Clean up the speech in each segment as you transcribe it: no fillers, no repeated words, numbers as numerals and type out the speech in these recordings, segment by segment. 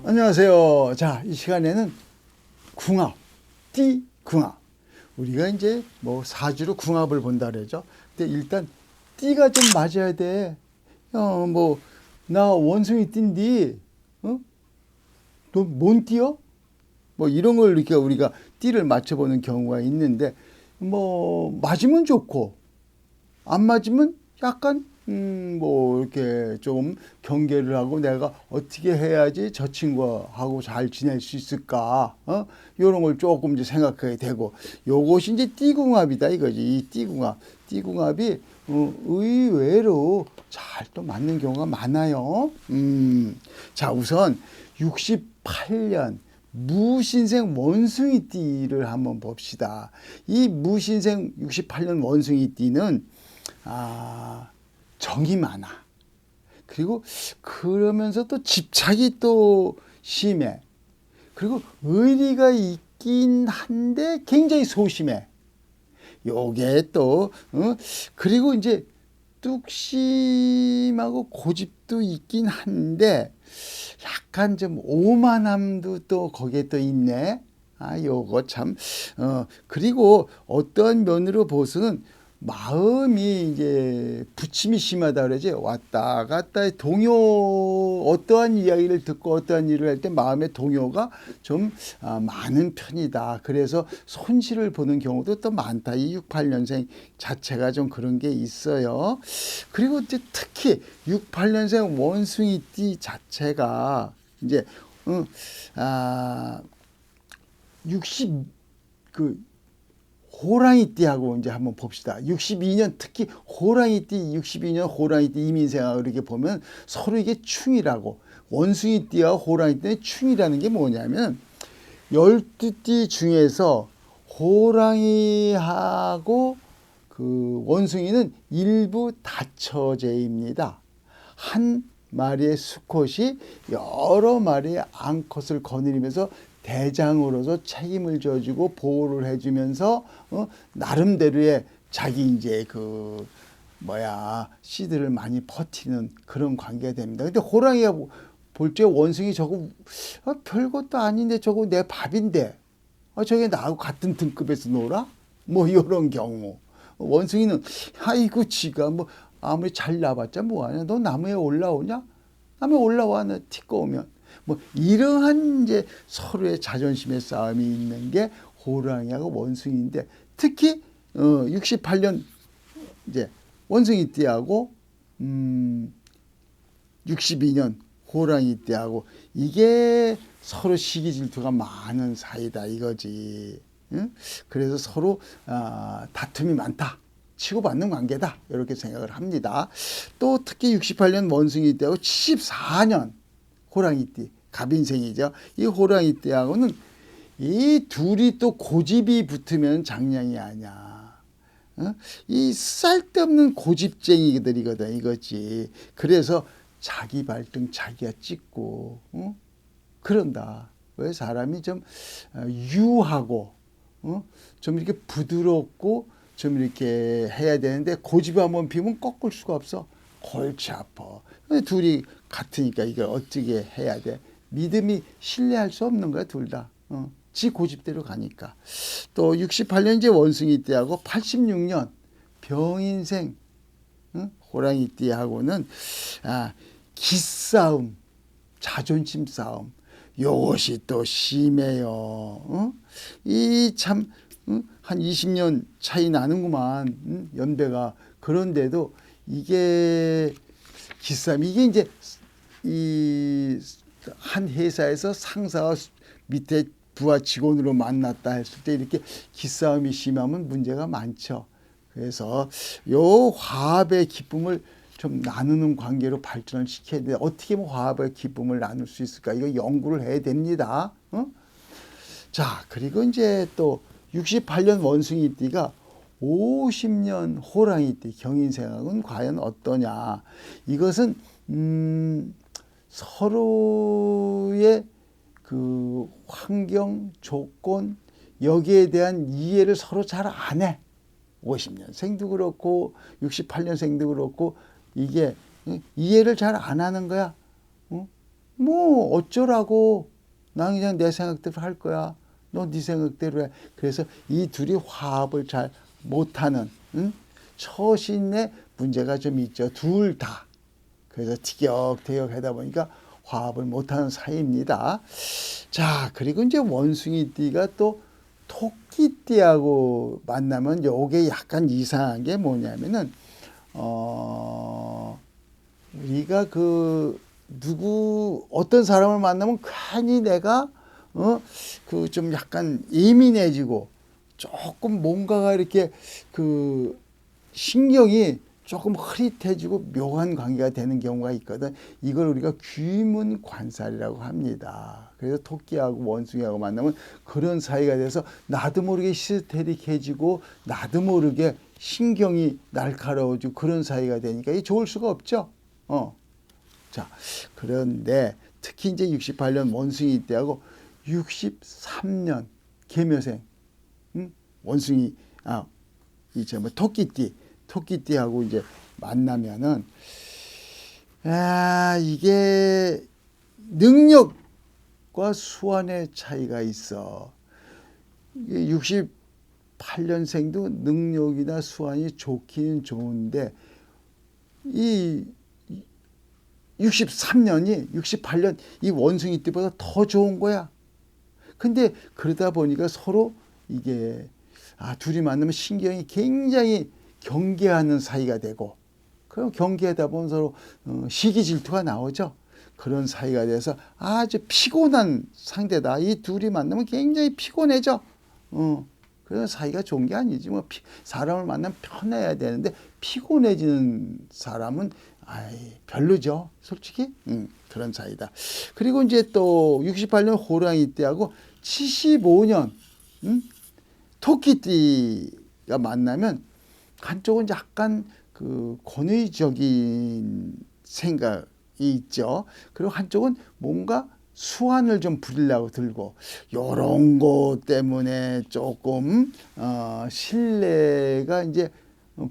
안녕하세요. 자, 이 시간에는 궁합, 띠 궁합. 우리가 이제 뭐 사주로 궁합을 본다 그러죠. 근데 일단 띠가 좀 맞아야 돼. 나 원숭이 띠인데, 어? 너 뭔 띠요? 뭐 이런 걸 이렇게 우리가 띠를 맞춰보는 경우가 있는데, 뭐 맞으면 좋고, 안 맞으면 약간 뭐 이렇게 좀 경계를 하고 내가 어떻게 해야지 저 친구하고 잘 지낼 수 있을까, 이런 걸 조금 이제 생각하게 되고, 요것이 이제 띠궁합이다 이거지. 이 띠궁합이 의외로 잘 또 맞는 경우가 많아요. 자, 우선 68년 무신생 원숭이띠를 한번 봅시다. 이 무신생 68년 원숭이띠는 정이 많아. 그리고 그러면서 또 집착이 또 심해. 그리고 의리가 있긴 한데 굉장히 소심해. 요게 또 그리고 이제 뚝심하고 고집도 있긴 한데 약간 좀 오만함도 또 거기에 또 있네. 요거 참. 그리고 어떠한 면으로 보서는 마음이 이제 부침이 심하다 그러지. 왔다 갔다 동요, 어떠한 이야기를 듣고 어떠한 일을 할 때 마음의 동요가 좀 많은 편이다. 그래서 손실을 보는 경우도 또 많다. 이 68년생 자체가 좀 그런 게 있어요. 그리고 이제 특히 68년생 원숭이띠 자체가 이제 60 호랑이띠하고 이제 한번 봅시다. 62년 특히 호랑이띠 62년 호랑이띠 이민생하고 이렇게 보면 서로 이게 충이라고, 원숭이띠와 호랑이띠의 충이라는 게 뭐냐면 12띠 중에서 호랑이하고 그 원숭이는 일부 다처제입니다. 한 마리의 수컷이 여러 마리의 암컷을 거느리면서 대장으로서 책임을 져주고 보호를 해주면서 나름대로의 자기 이제 씨들을 많이 퍼뜨리는 그런 관계가 됩니다. 근데 호랑이가 볼 때 원숭이 저거 별것도 아닌데 저거 내 밥인데 저게 나하고 같은 등급에서 놀아? 뭐 이런 경우. 원숭이는 아이고 지가 뭐 아무리 잘 나봤자 뭐하냐, 너 나무에 올라오냐? 나무에 올라와, 너 티꺼우면. 뭐 이러한 이제 서로의 자존심의 싸움이 있는 게 호랑이하고 원숭이인데, 특히 68년 이제 원숭이띠하고 62년 호랑이띠하고 이게 서로 시기 질투가 많은 사이다 이거지. 응? 그래서 서로 다툼이 많다, 치고받는 관계다, 이렇게 생각을 합니다. 또 특히 68년 원숭이띠하고 74년 호랑이띠, 갑인생이죠. 이 호랑이띠하고는 이 둘이 또 고집이 붙으면 장난이 아니야. 이 쓸데없는 고집쟁이들이거든 이거지. 그래서 자기 발등 자기가 찍고 그런다. 왜 사람이 좀 유하고 좀 이렇게 부드럽고 좀 이렇게 해야 되는데 고집 한번 피우면 꺾을 수가 없어. 골치 아파. 둘이 같으니까 이걸 어떻게 해야 돼? 믿음이 신뢰할 수 없는 거야, 둘 다. 지 고집대로 가니까. 또 68년 이제 원숭이띠하고 86년 병인생 호랑이띠하고는 기싸움, 자존심 싸움, 요것이 또 심해요. 이 참 한 20년 차이 나는구만, 연배가. 그런데도 이게 기싸움, 이게 이제 이 한 회사에서 상사와 밑에 부하 직원으로 만났다 했을 때 이렇게 기싸움이 심하면 문제가 많죠. 그래서 요 화합의 기쁨을 좀 나누는 관계로 발전을 시켜야 돼. 어떻게 하면 화합의 기쁨을 나눌 수 있을까? 이거 연구를 해야 됩니다. 자, 그리고 이제 또 68년 원숭이띠가 50년 호랑이띠 경인생각은 과연 어떠냐? 이것은 서로의 그 환경, 조건, 여기에 대한 이해를 서로 잘 안 해. 50년생도 그렇고 68년생도 그렇고 이게 이해를 잘 안 하는 거야. 뭐 어쩌라고. 난 그냥 내 생각대로 할 거야. 너 네 생각대로 해. 그래서 이 둘이 화합을 잘 못하는 처신의 문제가 좀 있죠. 둘 다. 그래서 티격태격 하다 보니까 화합을 못하는 사이입니다. 자, 그리고 이제 원숭이띠가 또 토끼띠하고 만나면 요게 약간 이상한 게 뭐냐면은 우리가 어떤 사람을 만나면 괜히 내가 그 좀 약간 예민해지고 조금 뭔가가 이렇게 신경이 조금 흐릿해지고 묘한 관계가 되는 경우가 있거든. 이걸 우리가 귀문관살이라고 합니다. 그래서 토끼하고 원숭이하고 만나면 그런 사이가 돼서 나도 모르게 히스테릭해지고 나도 모르게 신경이 날카로워지고 그런 사이가 되니까 이게 좋을 수가 없죠. 자, 그런데 특히 이제 68년 원숭이 때하고 63년 계묘생 원숭이 이제 뭐 토끼띠하고 이제 만나면은 이게 능력과 수완의 차이가 있어. 68년생도 능력이나 수완이 좋기는 좋은데 이 68년 이 원숭이 띠보다 더 좋은 거야. 근데 그러다 보니까 서로 이게 둘이 만나면 신경이 굉장히 경계하는 사이가 되고, 그럼 경계하다 보면 서로 시기 질투가 나오죠. 그런 사이가 돼서 아주 피곤한 상대다. 이 둘이 만나면 굉장히 피곤해져. 그런 사이가 좋은 게 아니지. 뭐 사람을 만나면 편해야 되는데 피곤해지는 사람은 별로죠. 솔직히. 그런 사이다. 그리고 이제 또 68년 호랑이 띠하고 75년 토끼띠가 만나면 한쪽은 약간 권위적인 생각이 있죠. 그리고 한쪽은 뭔가 수완을 좀 부리려고 들고, 요런 것 때문에 조금 신뢰가 이제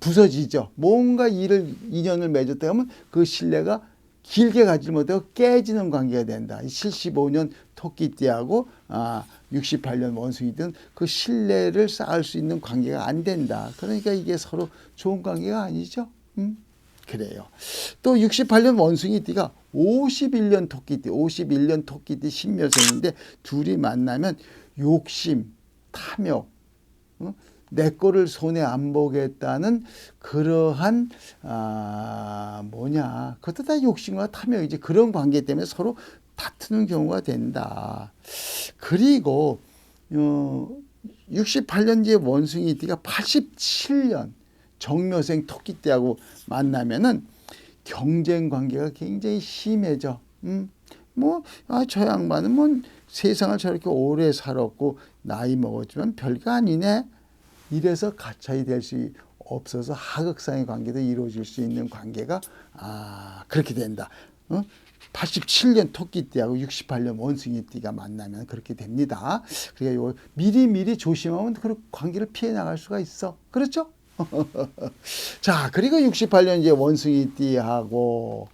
부서지죠. 뭔가 인연을 맺었다 하면 그 신뢰가 길게 가지 못하고 깨지는 관계가 된다. 75년 토끼띠하고 68년 원숭이든 그 신뢰를 쌓을 수 있는 관계가 안 된다. 그러니까 이게 서로 좋은 관계가 아니죠. 그래요. 또 68년 원숭이띠가 51년 토끼띠 신묘생인데 둘이 만나면 욕심, 탐욕, 내 거를 손에 안 보겠다는 그러한 그것도 다 욕심과 탐욕이지. 그런 관계 때문에 서로 다투는 경우가 된다. 그리고 68년 뒤에 원숭이띠가 87년 정묘생 토끼띠하고 만나면은 경쟁 관계가 굉장히 심해져. 저 양반은 뭐 세상을 저렇게 오래 살았고 나이 먹었지만 별거 아니네. 이래서 가차이 될 수 없어서 하극상의 관계도 이루어질 수 있는 관계가 그렇게 된다. 87년 토끼띠하고 68년 원숭이띠가 만나면 그렇게 됩니다. 그러니까 미리 조심하면 그 관계를 피해 나갈 수가 있어. 그렇죠? 자, 그리고 68년 이제 원숭이띠하고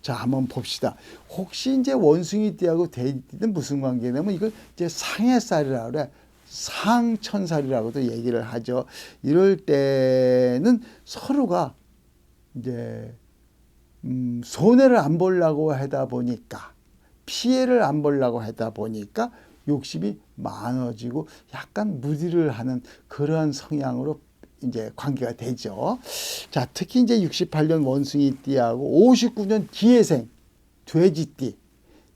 한번 봅시다. 혹시 이제 원숭이띠하고 돼지띠는 무슨 관계냐면 이걸 이제 상해살이라고 그래. 상천살이라고도 얘기를 하죠. 이럴 때는 서로가 이제 손해를 안 보려고 하다 보니까, 피해를 안 보려고 하다 보니까 욕심이 많아지고 약간 무리를 하는 그러한 성향으로 이제 관계가 되죠. 자, 특히 이제 68년 원숭이띠하고 59년 기해생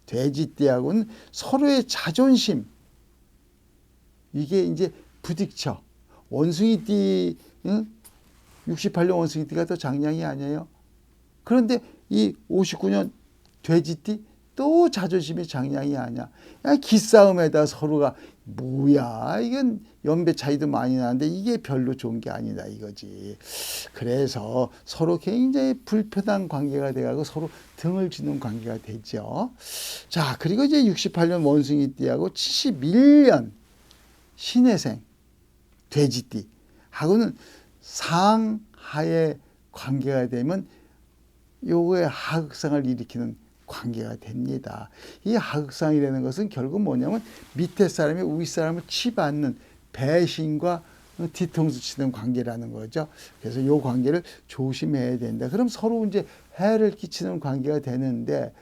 돼지띠하고는 서로의 자존심, 이게 이제 부딪혀. 원숭이띠, 68년 원숭이띠가 더 장량이 아니에요. 그런데 이 59년 돼지띠 또 자존심이 장량이 아니야. 기싸움에다 서로가 뭐야, 이건 연배 차이도 많이 나는데 이게 별로 좋은 게 아니다 이거지. 그래서 서로 굉장히 불편한 관계가 돼가고 서로 등을 지는 관계가 되죠. 자, 그리고 이제 68년 원숭이띠하고 71년 신해생 돼지띠 하고는 상하의 관계가 되면 요거에 하극상을 일으키는 관계가 됩니다. 이 하극상이라는 것은 결국 뭐냐면 밑에 사람이 위 사람을 치받는 배신과 뒤통수 치는 관계라는 거죠. 그래서 요 관계를 조심해야 된다. 그럼 서로 이제 해를 끼치는 관계가 되는데,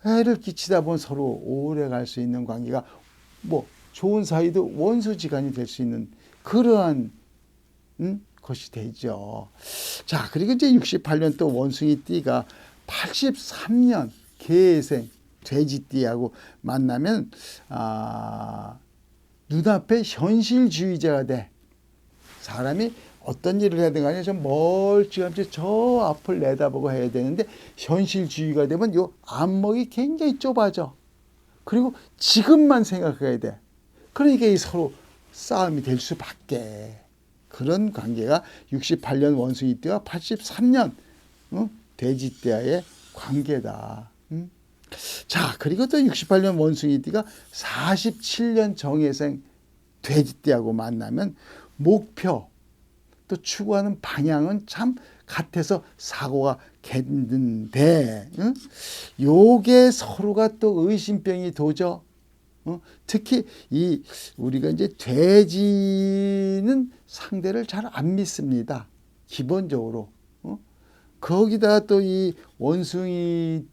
해를 끼치다 보면 서로 오래 갈 수 있는 관계가 뭐 좋은 사이도 원수지간이 될 수 있는 그러한 것이 되죠. 자, 그리고 이제 68년 또 원숭이 띠가 83년 계생 돼지띠하고 만나면 눈앞에 현실주의자가 돼. 사람이 어떤 일을 하든 간에 좀 멀찌감치 저 앞을 내다보고 해야 되는데, 현실주의가 되면 요 안목이 굉장히 좁아져. 그리고 지금만 생각해야 돼. 그러니까 이 서로 싸움이 될 수밖에. 그런 관계가 68년 원숭이띠와 83년 돼지띠와의 관계다. 자, 그리고 또 68년 원숭이띠가 47년 정예생 돼지띠하고 만나면 목표 또 추구하는 방향은 참 같아서 사고가 겠는데, 요게 서로가 또 의심병이 도져. 특히 이 우리가 이제 돼지는 상대를 잘 안 믿습니다. 기본적으로. 거기다 또 이 원숭이는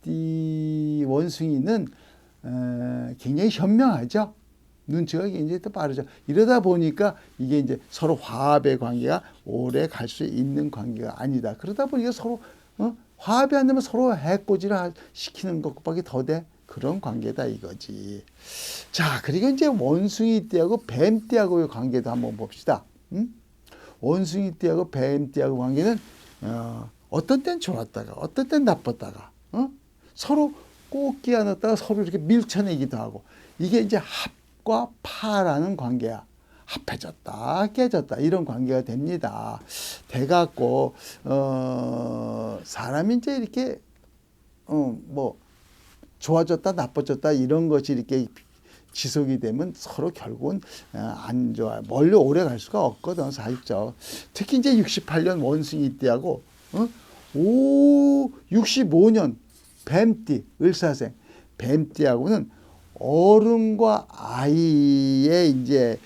굉장히 현명하죠. 눈치가 굉장히 또 빠르죠. 이러다 보니까 이게 이제 서로 화합의 관계가 오래 갈 수 있는 관계가 아니다. 그러다 보니까 서로 화합이 안 되면 서로 해코지를 시키는 것밖에 더 돼. 그런 관계다 이거지. 자, 그리고 이제 원숭이띠하고 뱀띠하고의 관계도 한번 봅시다. 원숭이띠하고 뱀띠하고 관계는 어떤 땐 좋았다가 어떤 땐 나빴다가 서로 꼭 끼어넣었다가 서로 이렇게 밀쳐내기도 하고, 이게 이제 합과 파라는 관계야. 합해졌다 깨졌다 이런 관계가 됩니다. 돼갖고 사람이 이제 이렇게 뭐 좋아졌다 나빠졌다 이런 것이 이렇게 지속이 되면 서로 결국은 안 좋아. 멀리 오래 갈 수가 없거든 사실적. 특히 이제 68년 원숭이띠하고 65년 뱀띠 을사생 뱀띠하고는 어른과 아이의 이제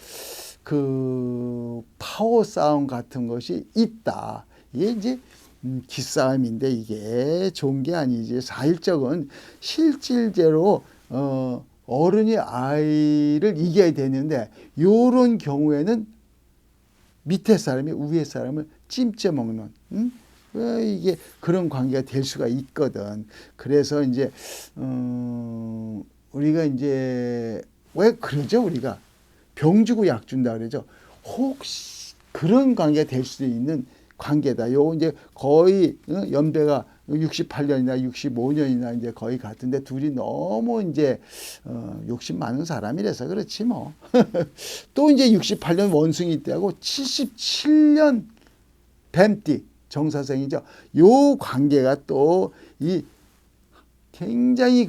그 파워 싸움 같은 것이 있다. 이게 이제 기싸움인데 이게 좋은 게 아니지. 사실적은 실질적으로 어른이 아이를 이겨야 되는데, 요런 경우에는 밑에 사람이 위에 사람을 찜쪄 먹는 이게 그런 관계가 될 수가 있거든. 그래서 이제 우리가 이제 왜 그러죠? 우리가 병 주고 약 준다 그러죠. 혹시 그런 관계가 될 수도 있는 관계다. 요 이제 거의 연배가 68년이나 65년이나 이제 거의 같은데, 둘이 너무 이제 욕심 많은 사람이라서 그렇지 뭐. 또 이제 68년 원숭이 띠하고 77년 뱀띠 정사생이죠. 요 관계가 또 이 굉장히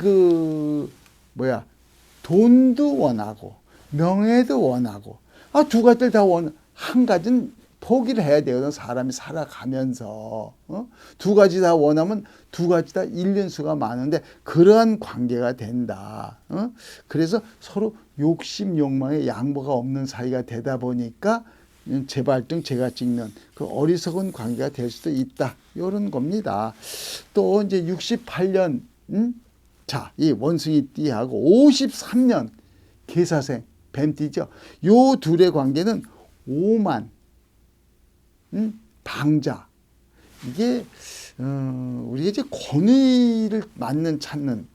돈도 원하고 명예도 원하고 두 가지를 다 한 가지는 포기를 해야 되거든. 사람이 살아가면서 두 가지 다 원하면 두 가지 다 잃는 수가 많은데, 그러한 관계가 된다. 그래서 서로 욕심 욕망에 양보가 없는 사이가 되다 보니까 제 발등 제가 찍는 그 어리석은 관계가 될 수도 있다. 이런 겁니다. 또 이제 68년 자, 이 원숭이띠하고 53년 계사생 뱀띠죠. 요 둘의 관계는 오만 방자. 이게 우리가 이제 권위를 찾는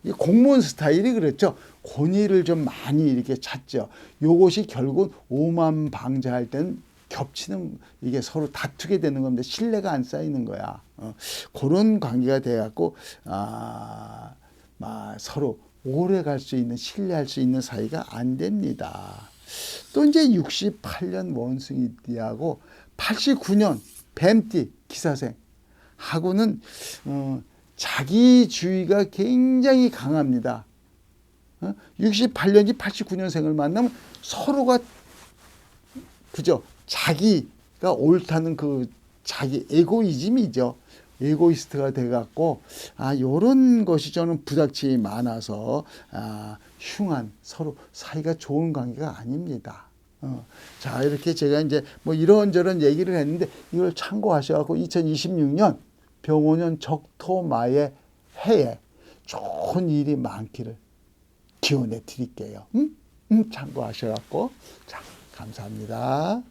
이 공무원 스타일이 그렇죠. 권위를 좀 많이 이렇게 찾죠. 요것이 결국 오만 방자할 때는 겹치는, 이게 서로 다투게 되는 건데 신뢰가 안 쌓이는 거야. 그런 관계가 돼갖고 서로 오래 갈 수 있는, 신뢰할 수 있는 사이가 안 됩니다. 또 이제 68년 원숭이띠하고 89년 뱀띠 기사생 하고는 자기주의가 굉장히 강합니다. 68년이 89년생을 만나면 서로가 그죠? 자기가 옳다는 그 자기 에고이즘이죠. 에고이스트가 돼갖고 요런 것이 저는 부닥침이 많아서 흉한 서로 사이가 좋은 관계가 아닙니다. 자, 이렇게 제가 이제 뭐 이런저런 얘기를 했는데 이걸 참고하셔갖고 2026년 병오년 적토마의 해에 좋은 일이 많기를 기원해 드릴게요. 참고하셔갖고. 자, 감사합니다.